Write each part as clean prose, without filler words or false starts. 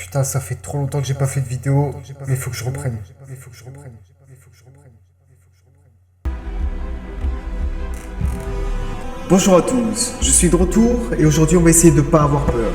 Putain, ça fait trop longtemps que j'ai pas fait de vidéo, mais il faut que je reprenne. Bonjour à tous, je suis de retour et aujourd'hui on va essayer de pas avoir peur.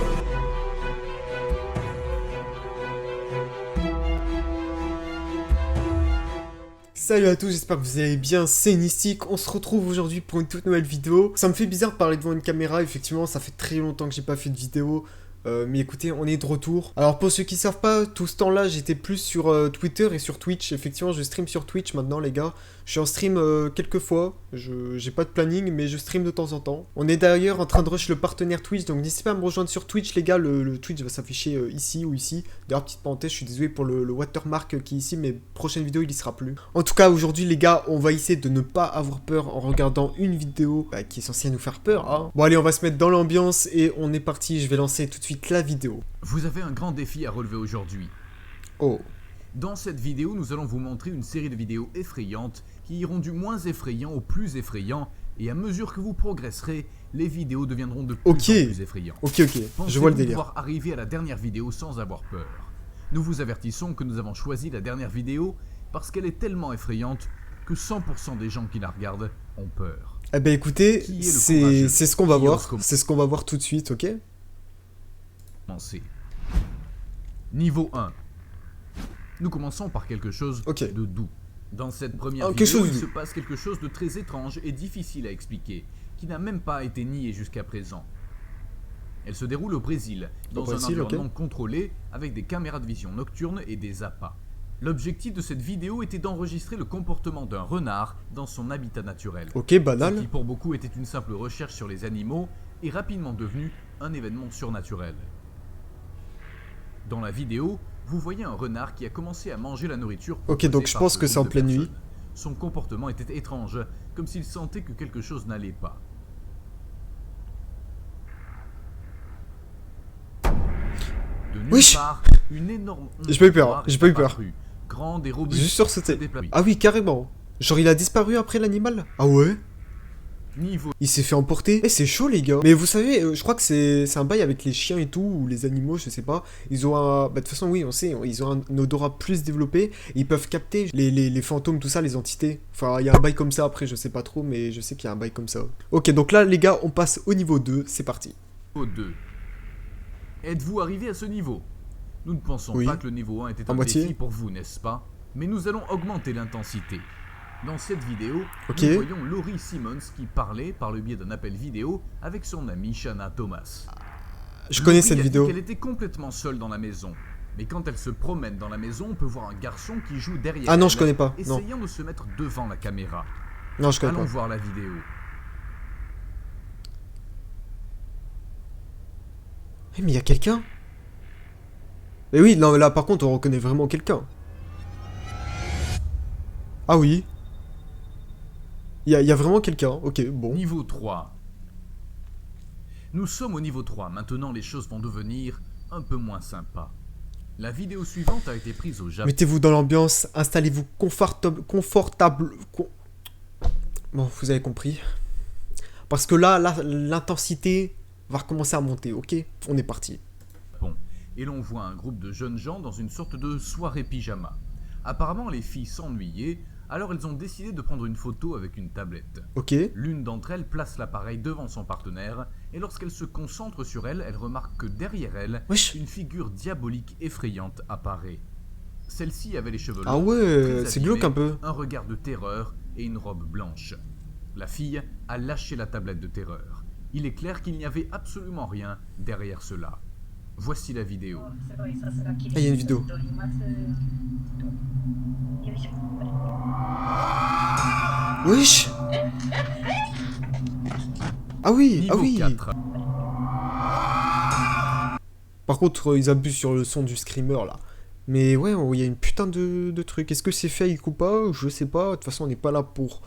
Salut à tous, j'espère que vous allez bien, c'est Nistic, on se retrouve aujourd'hui pour une toute nouvelle vidéo. Ça me fait bizarre de parler devant une caméra, effectivement ça fait très longtemps que j'ai pas fait de vidéo. Mais écoutez, on est de retour. Alors pour ceux qui savent pas, tout ce temps-là, j'étais plus sur Twitter et sur Twitch. Effectivement, je stream sur Twitch maintenant, les gars. Je suis en stream quelques fois. J'ai pas de planning, mais je stream de temps en temps. On est d'ailleurs en train de rush le partenaire Twitch, donc n'hésitez pas à me rejoindre sur Twitch, les gars. Le Twitch va s'afficher ici ou ici. D'ailleurs, petite parenthèse, je suis désolé pour le watermark qui est ici, mais prochaine vidéo, il y sera plus. En tout cas, aujourd'hui, les gars, on va essayer de ne pas avoir peur en regardant une vidéo qui est censée nous faire peur, hein. Bon, allez, on va se mettre dans l'ambiance et on est parti. Je vais lancer tout de suite la vidéo. Vous avez un grand défi à relever aujourd'hui. Oh. Dans cette vidéo, nous allons vous montrer une série de vidéos effrayantes qui iront du moins effrayant au plus effrayant, et à mesure que vous progresserez, les vidéos deviendront de plus en plus effrayantes. Ok, je vois le délire. Pouvoir arriver à la dernière vidéo sans avoir peur. Nous vous avertissons que nous avons choisi la dernière vidéo parce qu'elle est tellement effrayante que 100% des gens qui la regardent ont peur. Eh ben écoutez, c'est ce qu'on va voir. C'est ce qu'on va voir tout de suite, ok? Niveau 1. Nous commençons par quelque chose de doux. Dans cette première vidéo, il se passe quelque chose de très étrange et difficile à expliquer, qui n'a même pas été nié jusqu'à présent. Elle se déroule au Brésil, dans un environnement contrôlé, avec des caméras de vision nocturne et des appâts. L'objectif de cette vidéo était d'enregistrer le comportement d'un renard dans son habitat naturel. Ok, banal. Ce qui pour beaucoup était une simple recherche sur les animaux, est rapidement devenu un événement surnaturel. Dans la vidéo, vous voyez un renard qui a commencé à manger la nourriture. Ok, donc je pense que c'est en pleine nuit. Son comportement était étrange, comme s'il sentait que quelque chose n'allait pas. De nulle part, une énorme ombre j'ai pas eu peur, j'ai pas eu peur. apparue, grande et robuste. Juste sursauté. Ah oui, carrément. Genre il a disparu après l'animal? Ah ouais? Il s'est fait emporter. Eh, c'est chaud, les gars. Mais vous savez, je crois que c'est un bail avec les chiens et tout, ou les animaux, je sais pas. Ils ont un... Bah, de toute façon, oui, on sait, ils ont un odorat plus développé. Ils peuvent capter les fantômes, tout ça, les entités. Enfin, il y a un bail comme ça, après, je sais pas trop, mais je sais qu'il y a un bail comme ça. Ok, donc là, les gars, on passe au niveau 2, c'est parti. Niveau 2. Êtes-vous arrivé à ce niveau? Nous ne pensons pas que le niveau 1 était un défi pour vous, n'est-ce pas? Mais nous allons augmenter l'intensité. Dans cette vidéo, nous voyons Laurie Simmons qui parlait par le biais d'un appel vidéo avec son amie Shanna Thomas. Je connais cette vidéo. Elle était complètement seule dans la maison. Mais quand elle se promène dans la maison, on peut voir un garçon qui joue derrière elle. Ah non, je connais pas. Essayant de se mettre devant la caméra. Non, je connais pas. Allons voir la vidéo. Mais il y a quelqu'un. Mais oui, non, là par contre, on reconnaît vraiment quelqu'un. Ah oui. Il y a vraiment quelqu'un, ok, bon. Niveau 3. Nous sommes au niveau 3, maintenant les choses vont devenir un peu moins sympas. La vidéo suivante a été prise au Japon. Mettez-vous dans l'ambiance, installez-vous confortable. Bon, vous avez compris. Parce que là l'intensité va recommencer à monter, ok? On est parti. Et l'on voit un groupe de jeunes gens dans une sorte de soirée pyjama. Apparemment les filles s'ennuyaient, alors elles ont décidé de prendre une photo avec une tablette. Ok. L'une d'entre elles place l'appareil devant son partenaire, et lorsqu'elle se concentre sur elle, elle remarque que derrière elle, une figure diabolique effrayante apparaît. Celle-ci avait les cheveux longs, ah ouais, c'est glauque un peu. Un regard de terreur et une robe blanche. La fille a lâché la tablette de terreur. Il est clair qu'il n'y avait absolument rien derrière cela. Voici la vidéo. Ah, il y a une vidéo. Wesh. Ah oui, Niveau 4. Par contre, ils abusent sur le son du screamer, là. Mais ouais, il y a une putain de truc. Est-ce que c'est fake ou pas? Je sais pas. De toute façon, on n'est pas là pour...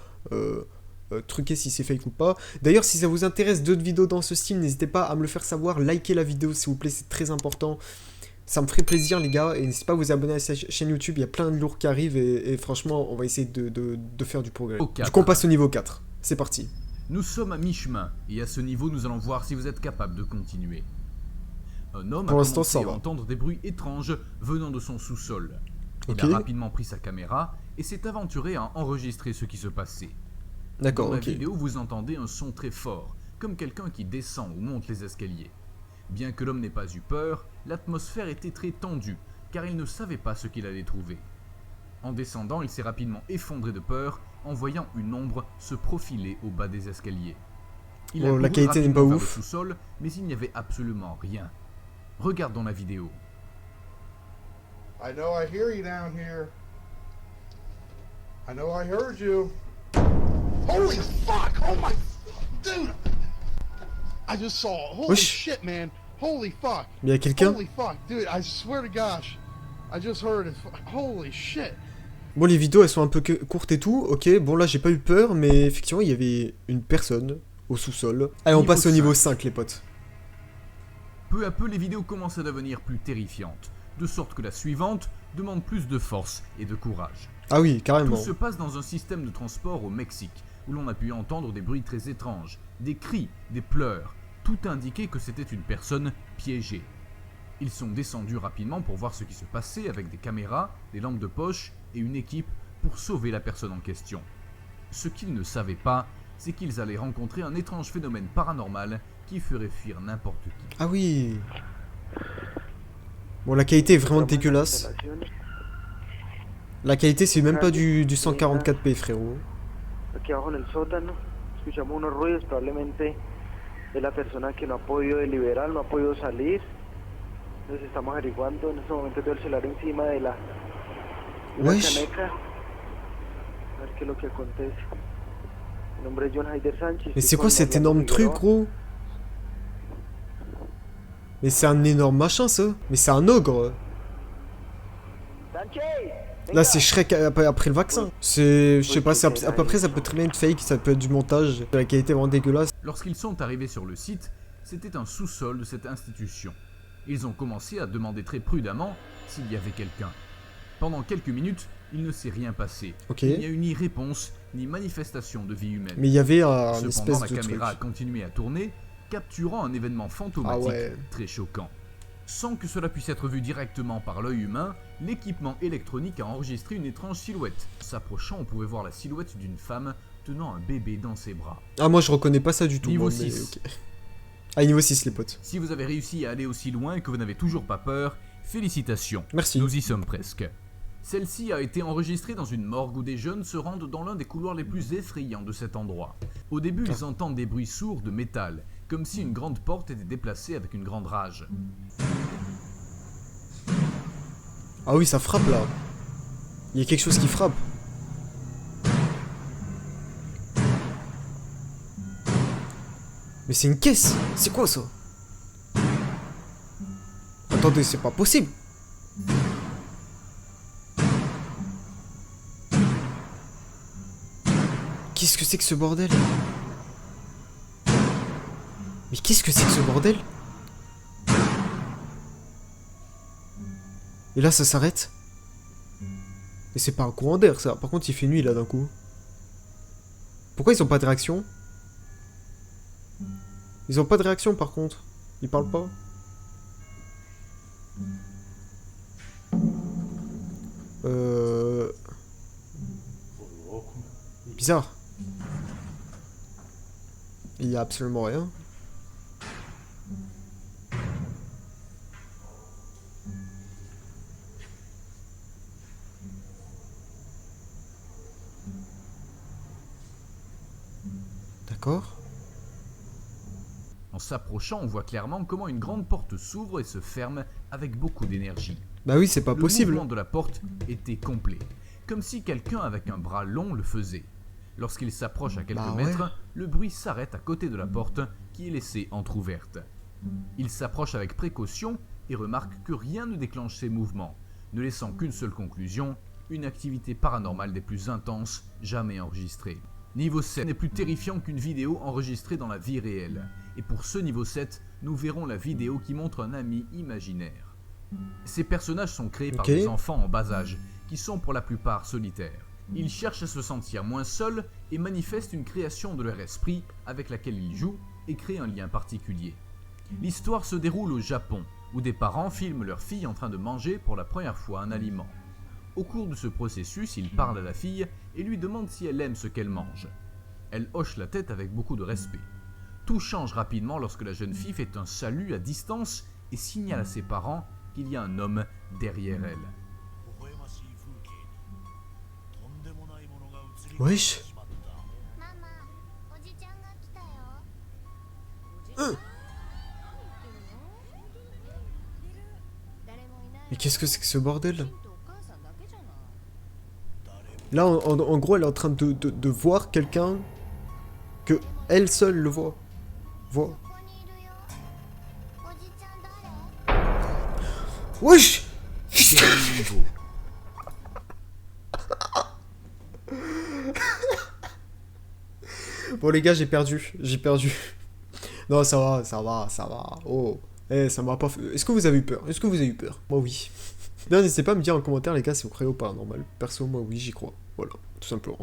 truquer si c'est fake ou pas. D'ailleurs, si ça vous intéresse d'autres vidéos dans ce style, n'hésitez pas à me le faire savoir. Likez la vidéo s'il vous plaît, c'est très important. Ça me ferait plaisir les gars. Et n'hésitez pas à vous abonner à cette chaîne YouTube. Il y a plein de lourds qui arrivent et franchement, on va essayer de faire du progrès. Du coup, on passe au niveau 4. C'est parti. Nous sommes à mi-chemin et à ce niveau, nous allons voir si vous êtes capable de continuer. Un homme a commencé à entendre des bruits étranges venant de son sous-sol. Il a rapidement pris sa caméra et s'est aventuré à enregistrer ce qui se passait. D'accord, Dans la vidéo, vous entendez un son très fort, comme quelqu'un qui descend ou monte les escaliers. Bien que l'homme n'ait pas eu peur, l'atmosphère était très tendue, car il ne savait pas ce qu'il allait trouver. En descendant, il s'est rapidement effondré de peur en voyant une ombre se profiler au bas des escaliers. Il a couru la qualité n'est pas vers ouf. le sous-sol, mais il n'y avait absolument rien. Regardons la vidéo. I know I hear you down here. I know I heard you. Holy fuck! Oh my... Dude! I just saw... Holy shit, man! Holy fuck! Il y a quelqu'un? Holy fuck! Dude, I swear to gosh! I just heard it. Holy shit! Bon, les vidéos, elles sont un peu courtes et tout. Ok, bon, là, j'ai pas eu peur, mais effectivement, il y avait une personne au sous-sol. Allez, on passe au niveau 5, les potes. Peu à peu, les vidéos commencent à devenir plus terrifiantes, de sorte que la suivante demande plus de force et de courage. Ah oui, carrément. Tout se passe dans un système de transport au Mexique, où l'on a pu entendre des bruits très étranges, des cris, des pleurs. Tout indiquait que c'était une personne piégée. Ils sont descendus rapidement pour voir ce qui se passait avec des caméras, des lampes de poche et une équipe pour sauver la personne en question. Ce qu'ils ne savaient pas, c'est qu'ils allaient rencontrer un étrange phénomène paranormal qui ferait fuir n'importe qui. Ah oui. Bon, la qualité est vraiment dégueulasse. La qualité, c'est même pas du 144p, frérot. Aquí abajo en el sótano, escuchamos unos ruidos, probablemente es la persona que no ha podido deliberar, no ha podido salir. Entonces estamos averiguando, en este momento tengo el celular encima de la caneca. A ver qué es lo que acontece. Mi nombre es John Haider Sánchez. Mais c'est quoi cet énorme truc, gros? Mais c'est un énorme machin, ça. Mais c'est un ogre. Là, c'est Shrek après le vaccin. C'est... Je sais pas, à peu près, ça peut très bien être fake, ça peut être du montage. La qualité est vraiment dégueulasse. Lorsqu'ils sont arrivés sur le site, c'était un sous-sol de cette institution. Ils ont commencé à demander très prudemment s'il y avait quelqu'un. Pendant quelques minutes, il ne s'est rien passé. Il n'y a eu ni réponse, ni manifestation de vie humaine. Mais il y avait un Cependant, espèce de la caméra truc. a continué à tourner, capturant un événement fantomatique très choquant. Sans que cela puisse être vu directement par l'œil humain, l'équipement électronique a enregistré une étrange silhouette. S'approchant, on pouvait voir la silhouette d'une femme tenant un bébé dans ses bras. Ah, moi je reconnais pas ça du tout. Niveau bon, 6. Mais, okay. Ah, niveau 6, les potes. Si vous avez réussi à aller aussi loin et que vous n'avez toujours pas peur, félicitations. Merci. Nous y sommes presque. Celle-ci a été enregistrée dans une morgue où des jeunes se rendent dans l'un des couloirs les plus effrayants de cet endroit. Au début, ils entendent des bruits sourds de métal, comme si une grande porte était déplacée avec une grande rage. Ah oui, ça frappe là. Il y a quelque chose qui frappe. Mais c'est une caisse. C'est quoi ça? Attendez, c'est pas possible. Qu'est-ce que c'est que ce bordel? Mais qu'est-ce que c'est que ce bordel? Et là, ça s'arrête. Et c'est pas un courant d'air, ça. Par contre, il fait nuit, là, d'un coup. Pourquoi ils ont pas de réaction? Ils ont pas de réaction, par contre. Ils parlent pas. Bizarre. Il y a absolument rien. D'accord. En s'approchant, on voit clairement comment une grande porte s'ouvre et se ferme avec beaucoup d'énergie. Bah oui, c'est pas possible. Le mouvement de la porte était complet, comme si quelqu'un avec un bras long le faisait. Lorsqu'il s'approche à quelques mètres, le bruit s'arrête à côté de la porte qui est laissée entr'ouverte. Il s'approche avec précaution et remarque que rien ne déclenche ces mouvements, ne laissant qu'une seule conclusion, une activité paranormale des plus intenses jamais enregistrée. Niveau 7 n'est plus terrifiant qu'une vidéo enregistrée dans la vie réelle. Et pour ce niveau 7, nous verrons la vidéo qui montre un ami imaginaire. Ces personnages sont créés par des enfants en bas âge, qui sont pour la plupart solitaires. Ils cherchent à se sentir moins seuls et manifestent une création de leur esprit avec laquelle ils jouent et créent un lien particulier. L'histoire se déroule au Japon, où des parents filment leur fille en train de manger pour la première fois un aliment. Au cours de ce processus, ils parlent à la fille et lui demandent si elle aime ce qu'elle mange. Elle hoche la tête avec beaucoup de respect. Tout change rapidement lorsque la jeune fille fait un salut à distance et signale à ses parents qu'il y a un homme derrière elle. Wesh. Mais qu'est-ce que c'est que ce bordel? Là, en gros, elle est en train de voir quelqu'un que elle seule le voit. Wesh. Bon les gars, j'ai perdu. Non, ça va. Oh, ça m'a pas fait... Est-ce que vous avez eu peur? Moi, oui. Bien, n'hésitez pas à me dire en commentaire, les gars, si vous croyez au paranormal. Perso, moi, oui, j'y crois. Voilà, tout simplement.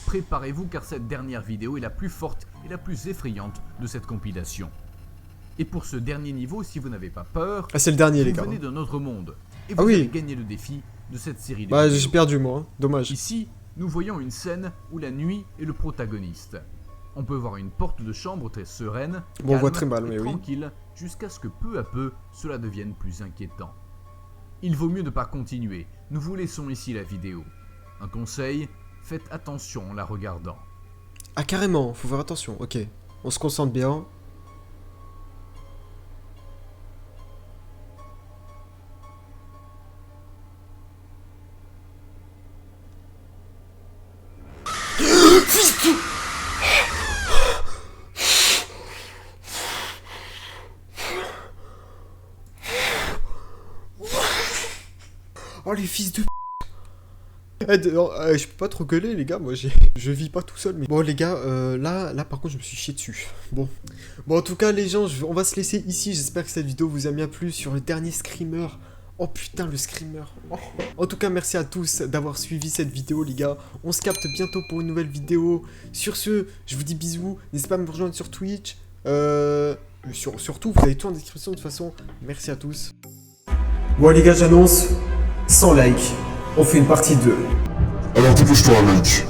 Préparez-vous car cette dernière vidéo est la plus forte et la plus effrayante de cette compilation. Et pour ce dernier niveau, si vous n'avez pas peur... Ah, c'est le dernier, les gars. Vous venez d'un autre monde. Et vous avez gagné le défi de cette série de vidéos. J'ai perdu, moi. Hein. Dommage. Ici, nous voyons une scène où la nuit est le protagoniste. On peut voir une porte de chambre très sereine, bon, on voit très mal, mais tranquille, jusqu'à ce que peu à peu, cela devienne plus inquiétant. Il vaut mieux ne pas continuer. Nous vous laissons ici la vidéo. Un conseil, faites attention en la regardant. Ah, carrément, faut faire attention. Ok, on se concentre bien. Oh les fils de je peux pas trop gueuler les gars, moi je vis pas tout seul mais... Bon les gars, là par contre je me suis chié dessus. Bon en tout cas les gens, on va se laisser ici, j'espère que cette vidéo vous a bien plu sur le dernier screamer. Oh putain le screamer. Oh. En tout cas merci à tous d'avoir suivi cette vidéo les gars, on se capte bientôt pour une nouvelle vidéo. Sur ce, je vous dis bisous, n'hésitez pas à me rejoindre sur Twitch, surtout vous avez tout en description de toute façon, merci à tous. Bon les gars j'annonce, 100 likes, on fait une partie 2. Alors dépêche-toi mec.